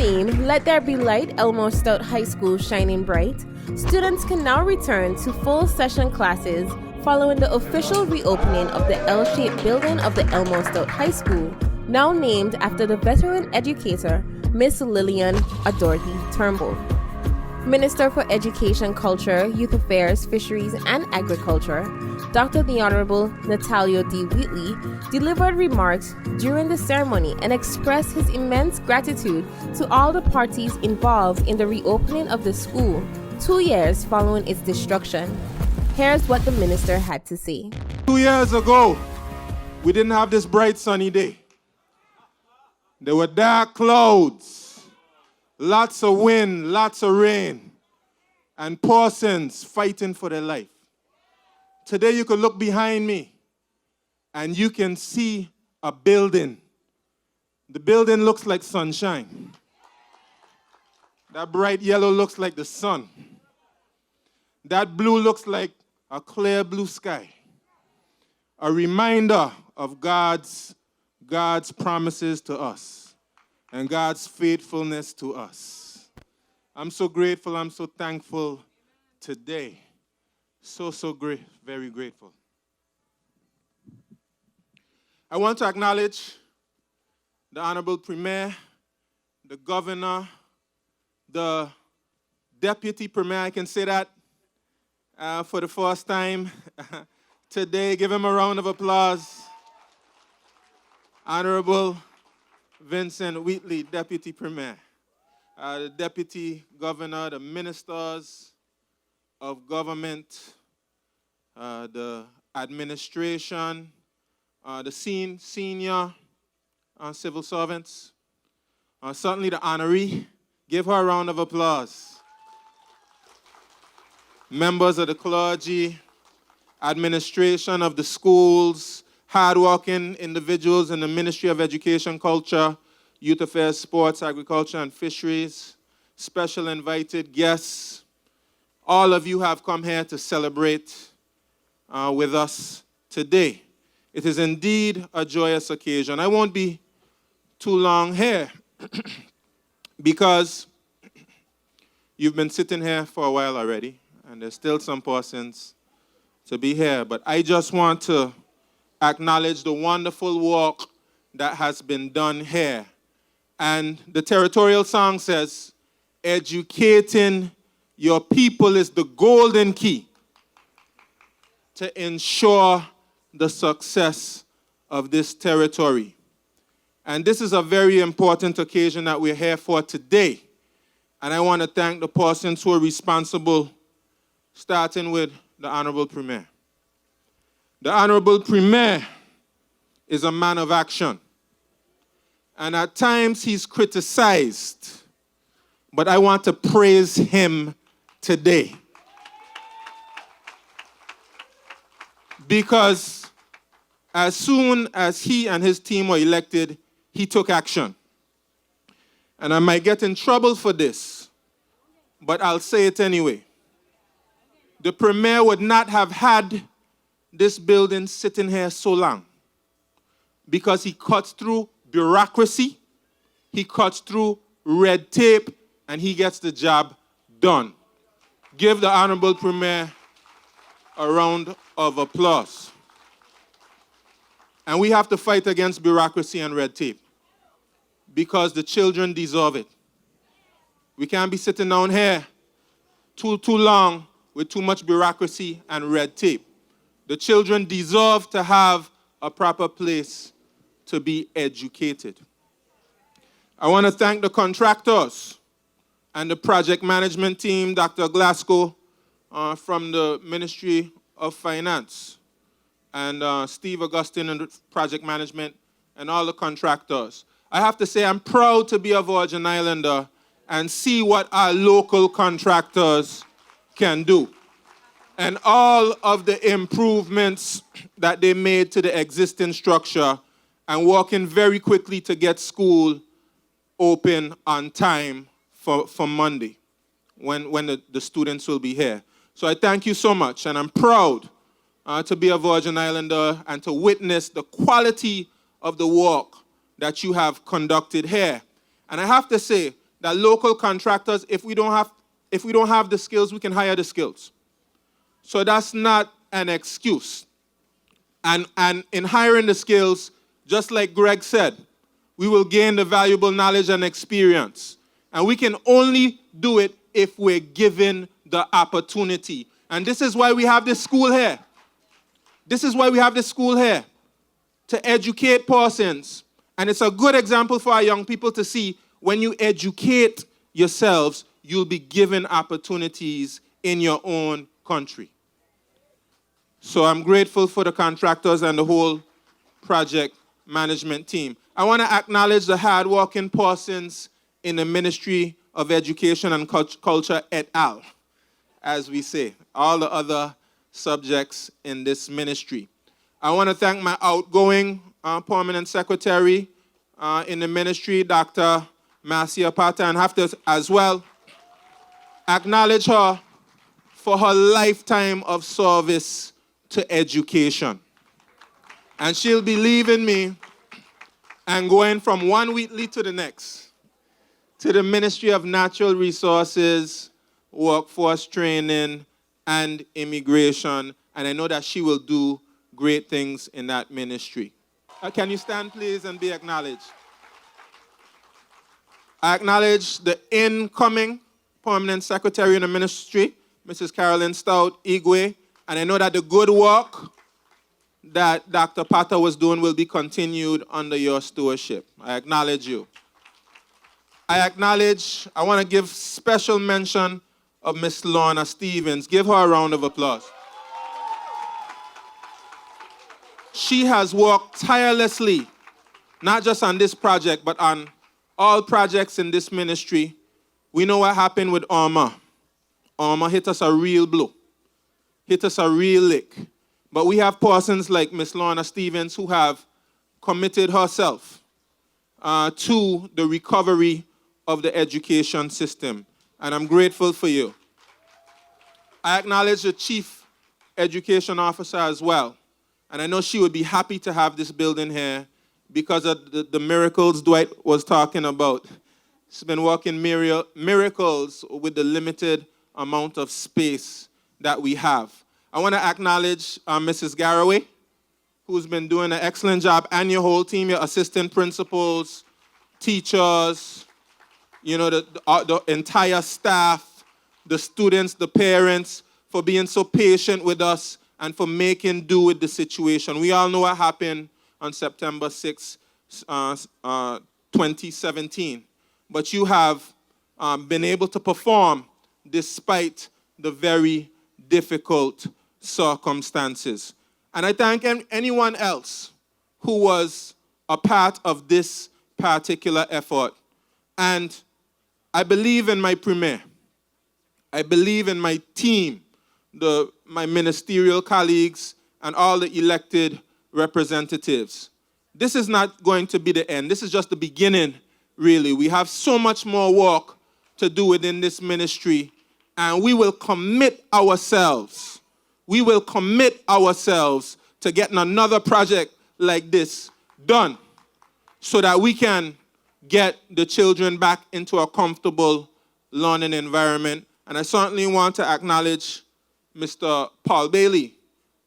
theme, Let There Be Light, Elmore Stout High School Shining Bright, students can now return to full session classes following the official reopening of the L-shaped building of the Elmore Stout High School, now named after the veteran educator, Miss Lillian Adorthi Turnbull. Minister for Education, Culture, Youth Affairs, Fisheries, and Agriculture, Dr. the Honourable Natalio D. Wheatley, delivered remarks during the ceremony and expressed his immense gratitude to all the parties involved in the reopening of the school 2 years following its destruction. Here's what the minister had to say. 2 years ago, we didn't have this bright sunny day. There were dark clouds. Lots of wind, lots of rain, and persons fighting for their life. Today you can look behind me and you can see a building. The building looks like sunshine. That bright yellow looks like the sun. That blue looks like a clear blue sky. A reminder of God's promises to us and God's faithfulness to us. I'm so grateful, I'm so thankful today. So great, very grateful. I want to acknowledge the Honourable Premier, the Governor, the Deputy Premier, I can say that for the first time today. Give him a round of applause. Honourable Vincent Wheatley, Deputy Premier, the Deputy Governor, the Ministers of Government, the administration, the senior civil servants, certainly the honoree. Give her a round of applause. Members of the clergy, administration of the schools, hardworking individuals in the Ministry of Education, Culture, Youth Affairs, Sports, Agriculture, and Fisheries, special invited guests. All of you have come here to celebrate with us today. It is indeed a joyous occasion. I won't be too long here because you've been sitting here for a while already, and there's still some persons to be here. But I just want to acknowledge the wonderful work that has been done here. And the territorial song says, educating your people is the golden key to ensure the success of this territory. And this is a very important occasion that we're here for today. And I want to thank the persons who are responsible, starting with the Honourable Premier. The Honourable Premier is a man of action. And at times he's criticized, but I want to praise him today. Because as soon as he and his team were elected, he took action. And I might get in trouble for this, but I'll say it anyway. The Premier would not have had this building sitting here so long because he cuts through bureaucracy, he cuts through red tape, and he gets the job done. Give the Honourable Premier a round of applause. And we have to fight against bureaucracy and red tape because the children deserve it. We can't be sitting down here too long with too much bureaucracy and red tape. The children deserve to have a proper place to be educated. I want to thank the contractors and the project management team, Dr. Glasgow from the Ministry of Finance, and Steve Augustine and project management, and all the contractors. I have to say I'm proud to be a Virgin Islander and see what our local contractors can do. And all of the improvements that they made to the existing structure and working very quickly to get school open on time for Monday when the students will be here. So I thank you so much, and I'm proud to be a Virgin Islander and to witness the quality of the work that you have conducted here. And I have to say, that local contractors, if we don't have the skills, we can hire the skills. So that's not an excuse. And in hiring the skills, just like Greg said, we will gain the valuable knowledge and experience. And we can only do it if we're given the opportunity. And this is why we have this school here. This is why we have this school here, to educate persons. And it's a good example for our young people to see when you educate yourselves, you'll be given opportunities in your own country. So I'm grateful for the contractors and the whole project management team. I want to acknowledge the hardworking persons in the Ministry of Education and Culture et al., as we say, all the other subjects in this ministry. I want to thank my outgoing permanent secretary in the ministry, Dr. Marcia Pata, and have to as well acknowledge her for her lifetime of service to education. And she'll be leaving me and going from one Wheatley to the next, to the Ministry of Natural Resources, Workforce Training, and Immigration. And I know that she will do great things in that ministry. Can you stand, please, and be acknowledged? I acknowledge the incoming permanent secretary in the ministry, Mrs. Carolyn Stout Igwe, and I know that the good work that Dr. Pata was doing will be continued under your stewardship. I acknowledge you. I want to give special mention of Miss Lorna Stevens. Give her a round of applause. She has worked tirelessly, not just on this project, but on all projects in this ministry. We know what happened with Irma. Irma hit us a real blow, hit us a real lick. But we have persons like Miss Lorna Stevens who have committed herself to the recovery of the education system. And I'm grateful for you. I acknowledge the Chief Education Officer as well. And I know she would be happy to have this building here because of the miracles Dwight was talking about. She's been working miracles with the limited amount of space that we have. I want to acknowledge Mrs. Garraway, who's been doing an excellent job, and your whole team, your assistant principals, teachers, you know, the entire staff, the students, the parents, for being so patient with us and for making do with the situation. We all know what happened on September 6, 2017. But you have been able to perform despite the very difficult circumstances. And I thank anyone else who was a part of this particular effort. And I believe in my premier. I believe in my team, my ministerial colleagues, and all the elected representatives. This is not going to be the end. This is just the beginning, really. We have so much more work to do within this ministry, and we will commit ourselves. We will commit ourselves to getting another project like this done so that we can get the children back into a comfortable learning environment. And I certainly want to acknowledge Mr. Paul Bailey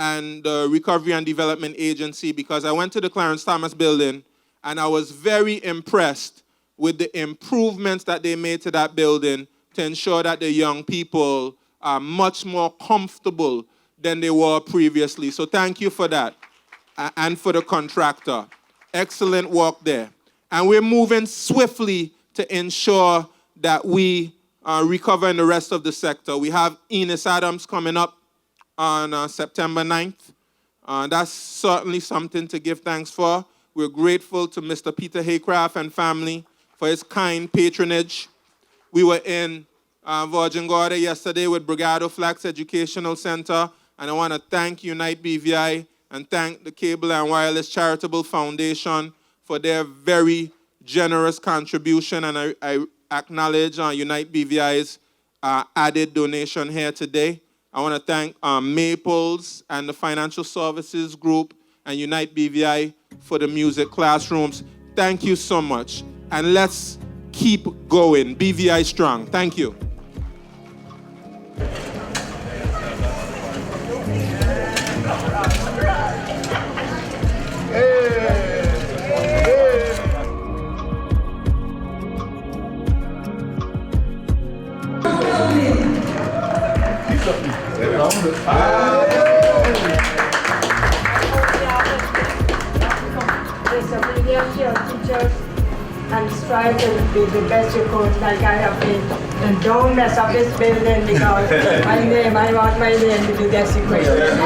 and the Recovery and Development Agency, because I went to the Clarence Thomas building and I was very impressed with the improvements that they made to that building to ensure that the young people are much more comfortable than they were previously. So thank you for that. And for the contractor. Excellent work there. And we're moving swiftly to ensure that we recover in the rest of the sector. We have Enos Adams coming up on September 9th. That's certainly something to give thanks for. We're grateful to Mr. Peter Haycraft and family for his kind patronage. We were in Virgin Gorda yesterday with Brigado Flax Educational Center, and I want to thank Unite BVI and thank the Cable and Wireless Charitable Foundation for their very generous contribution, and I acknowledge Unite BVI's added donation here today. I want to thank Maples and the Financial Services Group and Unite BVI for the music classrooms. Thank you so much. And let's keep going. BVI strong. Thank you. Teachers and strive to be the best you could, like I have been. And don't mess up this building because I want my name to be desecrated.